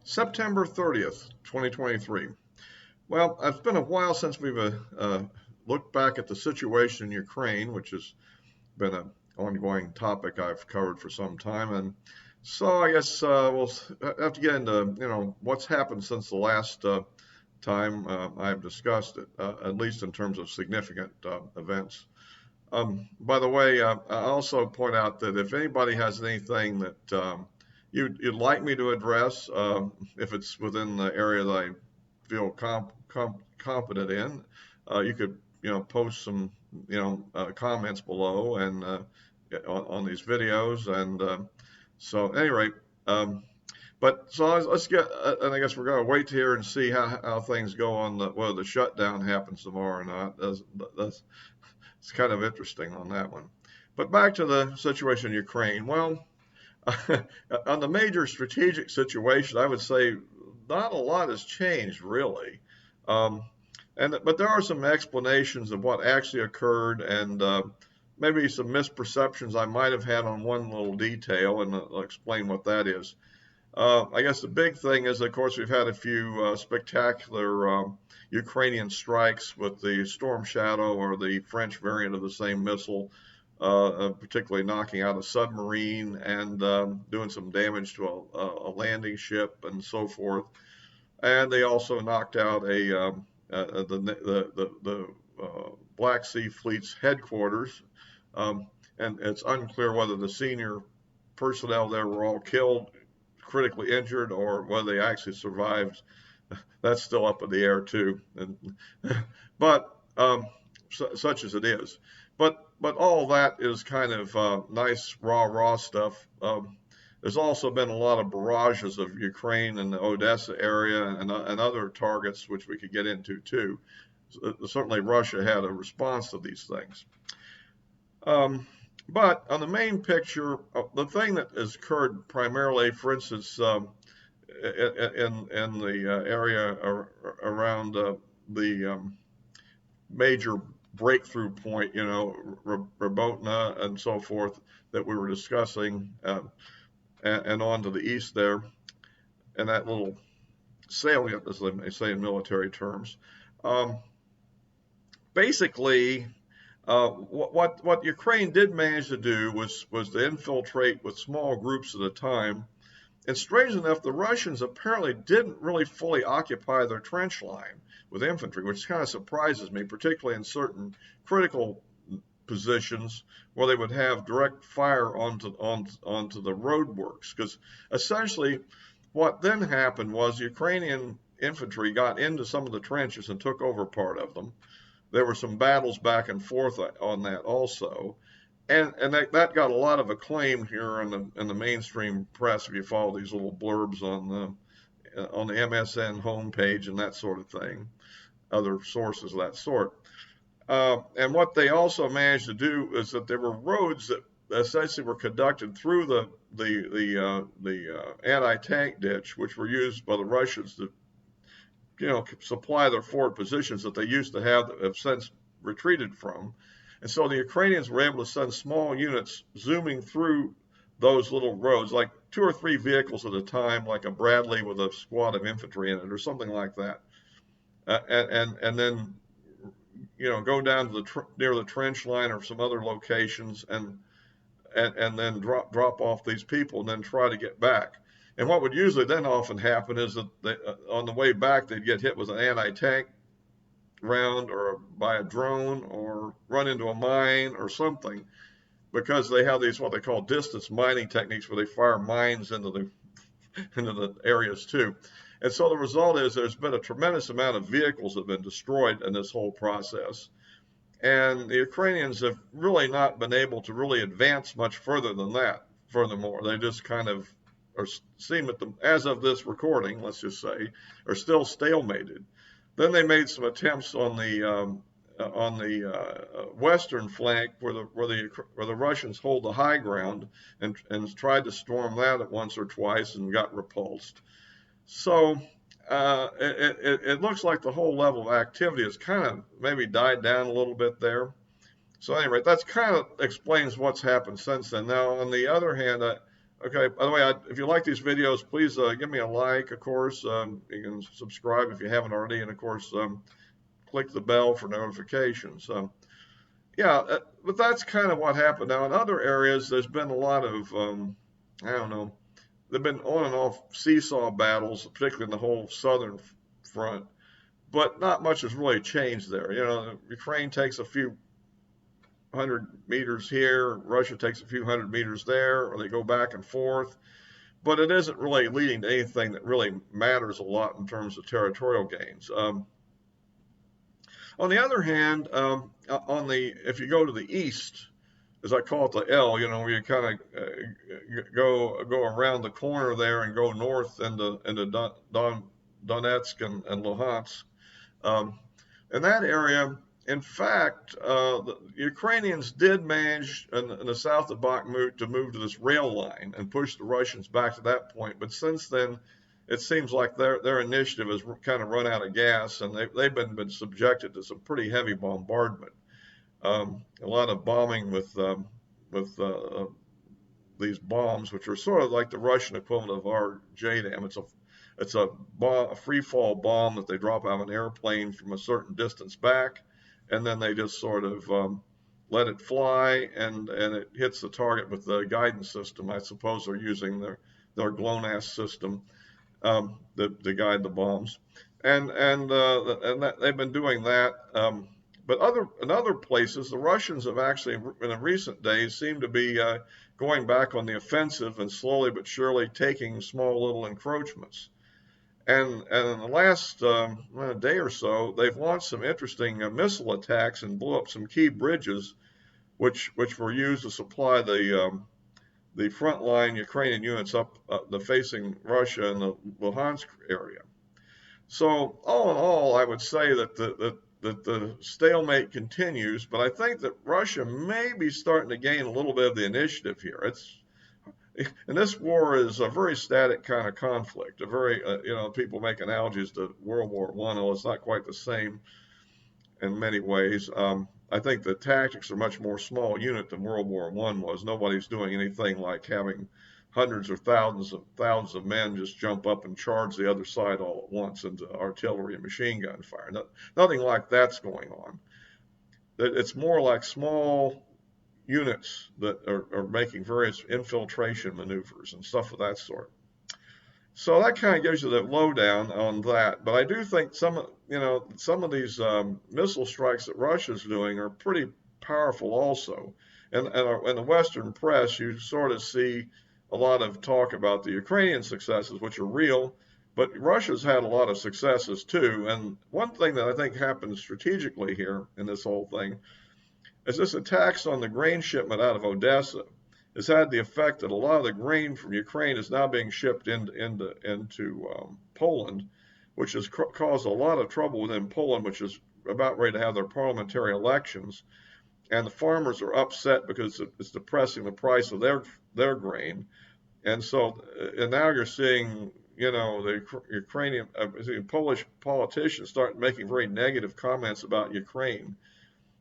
September 30th, 2023. Well, it's been a while since we've looked back at the situation in Ukraine, which has been an ongoing topic I've covered for some time. And so I guess we'll have to get into, what's happened since the last time I've discussed it, at least in terms of significant events. By the way, I also point out that if anybody has anything that you'd like me to address, if it's within the area that I feel competent in, you could post some comments below and on these videos. And so, at any rate, but so let's get, and I guess we're going to wait here and see how things go on whether the shutdown happens tomorrow or not. It's kind of interesting on that one. But back to the situation in Ukraine. Well, on the major strategic situation, I would say not a lot has changed really. But there are some explanations of what actually occurred and maybe some misperceptions I might have had on one little detail, and I'll explain what that is. I guess the big thing is, of course, we've had a few spectacular Ukrainian strikes with the Storm Shadow, or the French variant of the same missile, particularly knocking out a submarine and doing some damage to a landing ship and so forth. And they also knocked out the Black Sea Fleet's headquarters. And it's unclear whether the senior personnel there were all killed, critically injured, or whether they actually survived. That's still up in the air too. But such as it is. But all that is kind of nice raw stuff. There's also been a lot of barrages of Ukraine and the Odessa area and other targets, which we could get into too. Certainly Russia had a response to these things. But on the main picture, the thing that has occurred primarily, for instance, in the area around the major breakthrough point, Rabotna and so forth, that we were discussing, and on to the east there, and that little salient, as they may say in military terms. Basically, what Ukraine did manage to do was to infiltrate with small groups at a time. And strange enough, the Russians apparently didn't really fully occupy their trench line with infantry, which kind of surprises me, particularly in certain critical positions where they would have direct fire onto the roadworks. Because essentially what then happened was Ukrainian infantry got into some of the trenches and took over part of them. There were some battles back and forth on that also. And that got a lot of acclaim here in the mainstream press, if you follow these little blurbs on the MSN homepage and that sort of thing, other sources of that sort. And what they also managed to do is that there were roads that essentially were conducted through the anti-tank ditch, which were used by the Russians to supply their forward positions that they used to have that have since retreated from. And so the Ukrainians were able to send small units zooming through those little roads, like 2 or 3 vehicles at a time, like a Bradley with a squad of infantry in it or something like that. And then, go down to near the trench line or some other locations and then drop off these people and then try to get back. And what would usually then often happen is that on the way back, they'd get hit with an anti-tank round or by a drone or run into a mine or something, because they have these what they call distance mining techniques, where they fire mines into the areas too. And so the result is there's been a tremendous amount of vehicles that have been destroyed in this whole process. And the Ukrainians have really not been able to really advance much further than that. Furthermore, they just kind of seem as of this recording, let's just say, are still stalemated. Then they made some attempts on the western flank, where the Russians hold the high ground, and tried to storm that once or twice and got repulsed. So it looks like the whole level of activity has kind of maybe died down a little bit there. So anyway, that's kind of explains what's happened since then. Now, on the other hand, Okay, by the way, if you like these videos, please give me a like, of course. You can subscribe if you haven't already, and of course, click the bell for notifications. Yeah, but that's kind of what happened. Now, in other areas, there's been a lot of, I don't know, there've been on and off seesaw battles, particularly in the whole southern front, but not much has really changed there. You know, Ukraine takes a few 100 meters here, Russia takes a few 100 meters there, or they go back and forth. But it isn't really leading to anything that really matters a lot in terms of territorial gains. On the other hand, if you go to the east, as I call it the L, you know, where you kind of go around the corner there and go north into Donetsk and Luhansk. In that area, in fact, the Ukrainians did manage in the south of Bakhmut to move to this rail line and push the Russians back to that point. But since then, it seems like their initiative has kind of run out of gas, and they've been subjected to some pretty heavy bombardment. A lot of bombing with these bombs, which are sort of like the Russian equivalent of our JDAM. It's a free fall bomb that they drop out of an airplane from a certain distance back, and then they just sort of let it fly, and it hits the target with the guidance system. I suppose they're using their GLONASS system to guide the bombs, and they've been doing that. But in other places, the Russians have actually, in the recent days, seem to be going back on the offensive and slowly but surely taking small little encroachments. And in the last day or so, they've launched some interesting missile attacks and blew up some key bridges, which were used to supply the frontline Ukrainian units up the facing Russia in the Luhansk area. So all in all, I would say that the stalemate continues, but I think that Russia may be starting to gain a little bit of the initiative here. And this war is a very static kind of conflict. A very, people make analogies to World War I. Well, it's not quite the same in many ways. I think the tactics are much more small unit than World War I was. Nobody's doing anything like having hundreds or thousands of men just jump up and charge the other side all at once into artillery and machine gun fire. Nothing like that's going on. It's more like small units that are making various infiltration maneuvers and stuff of that sort. So that kind of gives you the lowdown on that. But I do think some of these missile strikes that Russia's doing are pretty powerful also. And in the Western press, you sort of see a lot of talk about the Ukrainian successes, which are real, but Russia's had a lot of successes too. And one thing that I think happened strategically here in this whole thing is this attacks on the grain shipment out of Odessa has had the effect that a lot of the grain from Ukraine is now being shipped into Poland, which has caused a lot of trouble within Poland, which is about ready to have their parliamentary elections. And the farmers are upset because it's depressing the price of their grain. And so, and now you're seeing, the Polish politicians start making very negative comments about Ukraine.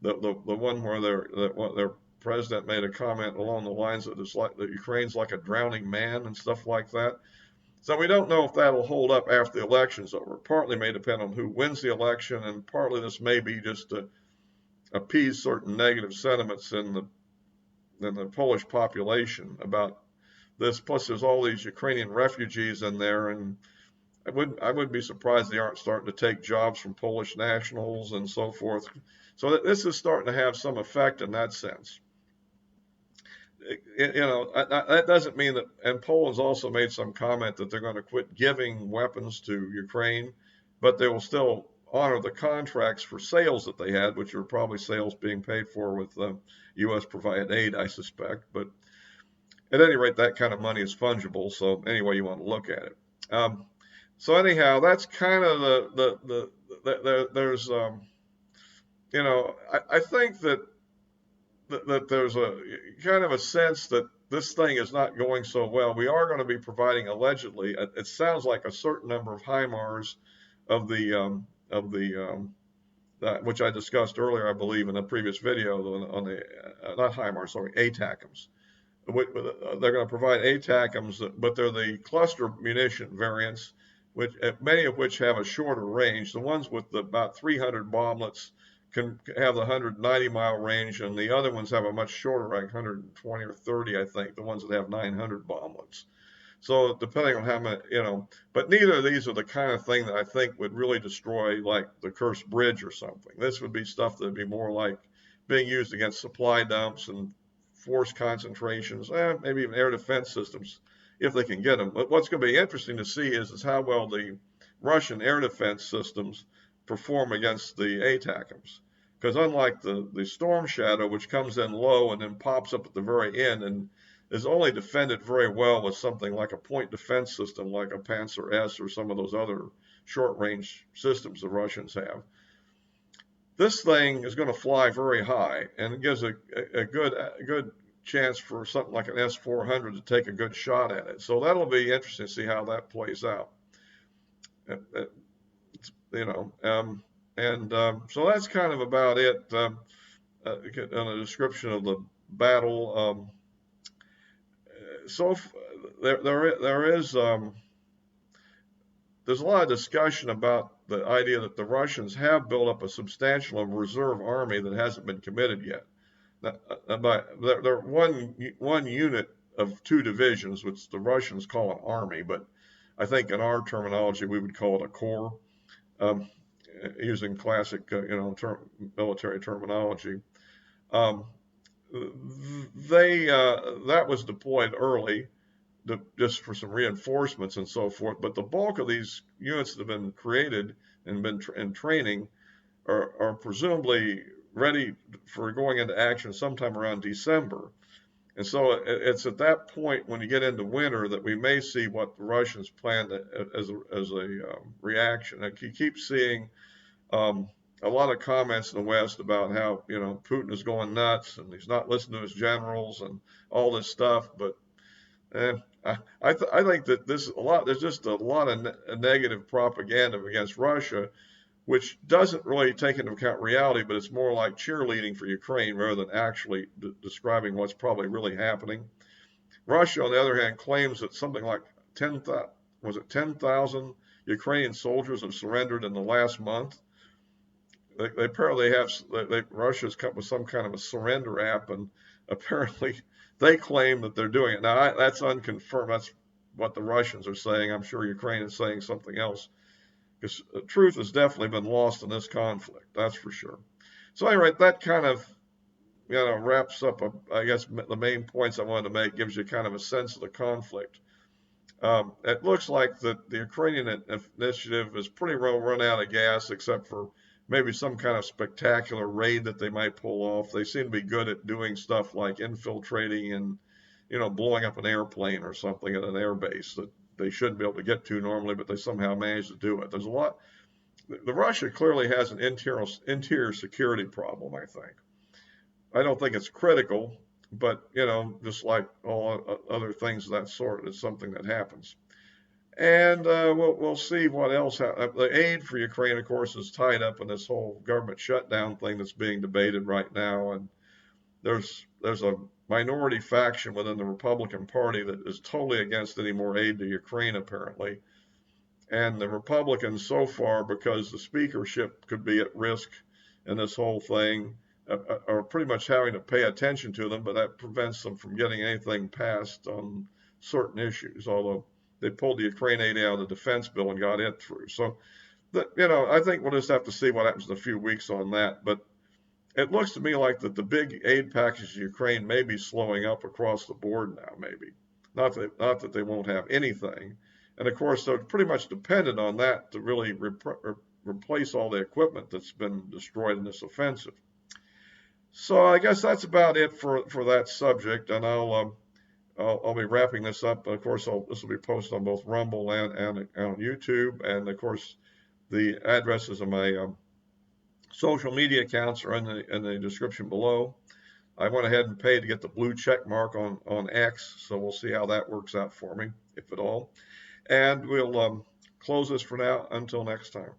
The one where their president made a comment along the lines that it's like that Ukraine's like a drowning man and stuff like that. So we don't know if that'll hold up after the election's over. Partly may depend on who wins the election, and partly this may be just to appease certain negative sentiments in the Polish population about this. Plus, there's all these Ukrainian refugees in there, and I wouldn't be surprised they aren't starting to take jobs from Polish nationals and so forth. So this is starting to have some effect in that sense. That doesn't mean that, and Poland's also made some comment that they're going to quit giving weapons to Ukraine, but they will still honor the contracts for sales that they had, which are probably sales being paid for with U.S. provided aid, I suspect. But at any rate, that kind of money is fungible. So any way you want to look at it. So anyhow, that's kind of there's I think that there's a kind of a sense that this thing is not going so well. We are going to be providing allegedly, it sounds like a certain number of HIMARS of the which I discussed earlier, I believe, in a previous video on the not HIMARS, sorry, Atackums, they're going to provide Atackums, but they're the cluster munition variants, many of which have a shorter range. The ones with about 300 bomblets can have the 190-mile range, and the other ones have a much shorter, like 120 or 30, I think, the ones that have 900 bomblets. So depending on how many, but neither of these are the kind of thing that I think would really destroy like the Kursk bridge or something. This would be stuff that would be more like being used against supply dumps and force concentrations, maybe even air defense systems if they can get them. But what's going to be interesting to see is how well the Russian air defense systems perform against the Atackums. Because unlike the Storm Shadow, which comes in low and then pops up at the very end and is only defended very well with something like a point defense system like a Panzer S or some of those other short-range systems the Russians have. This thing is going to fly very high, and it gives a good chance for something like an S-400 to take a good shot at it. So that'll be interesting to see how that plays out. So that's kind of about it on a description of the battle. So there's a lot of discussion about the idea that the Russians have built up a substantial reserve army that hasn't been committed yet. They're one unit of 2 divisions, which the Russians call an army, but I think in our terminology we would call it a corps, using classic military terminology. That was deployed early just for some reinforcements and so forth, but the bulk of these units that have been created and been in training are presumably ready for going into action sometime around December. And so it's at that point when you get into winter that we may see what the Russians planned as a reaction. And you keep seeing a lot of comments in the West about how Putin is going nuts and he's not listening to his generals and all this stuff. But I think that there's just a lot of negative propaganda against Russia, which doesn't really take into account reality, but it's more like cheerleading for Ukraine rather than actually describing what's probably really happening. Russia, on the other hand, claims that something like 10,000 Ukrainian soldiers have surrendered in the last month. They apparently Russia's come up with some kind of a surrender app, and apparently they claim that they're doing it. Now, that's unconfirmed. That's what the Russians are saying. I'm sure Ukraine is saying something else, because the truth has definitely been lost in this conflict. That's for sure. So anyway, that kind of wraps up, I guess, the main points I wanted to make, gives you kind of a sense of the conflict. It looks like that the Ukrainian initiative is pretty well run out of gas, except for maybe some kind of spectacular raid that they might pull off. They seem to be good at doing stuff like infiltrating and, blowing up an airplane or something at an air base that they shouldn't be able to get to normally, but they somehow manage to do it. There's a lot. The Russia clearly has an interior security problem, I think. I don't think it's critical, but, just like all other things of that sort, it's something that happens. And we'll see what else happens. The aid for Ukraine, of course, is tied up in this whole government shutdown thing that's being debated right now. And there's a minority faction within the Republican Party that is totally against any more aid to Ukraine, apparently. And the Republicans so far, because the speakership could be at risk in this whole thing, are pretty much having to pay attention to them, but that prevents them from getting anything passed on certain issues, although they pulled the Ukraine aid out of the defense bill and got it through. So, I think we'll just have to see what happens in a few weeks on that. But it looks to me like that the big aid package to Ukraine may be slowing up across the board now, maybe. Not that they won't have anything. And of course, they're pretty much dependent on that to really replace all the equipment that's been destroyed in this offensive. So I guess that's about it for that subject, and I'll be wrapping this up. Of course, this will be posted on both Rumble and on YouTube, and of course, the addresses of my social media accounts are in the description below. I went ahead and paid to get the blue check mark on X, so we'll see how that works out for me, if at all. And we'll close this for now until next time.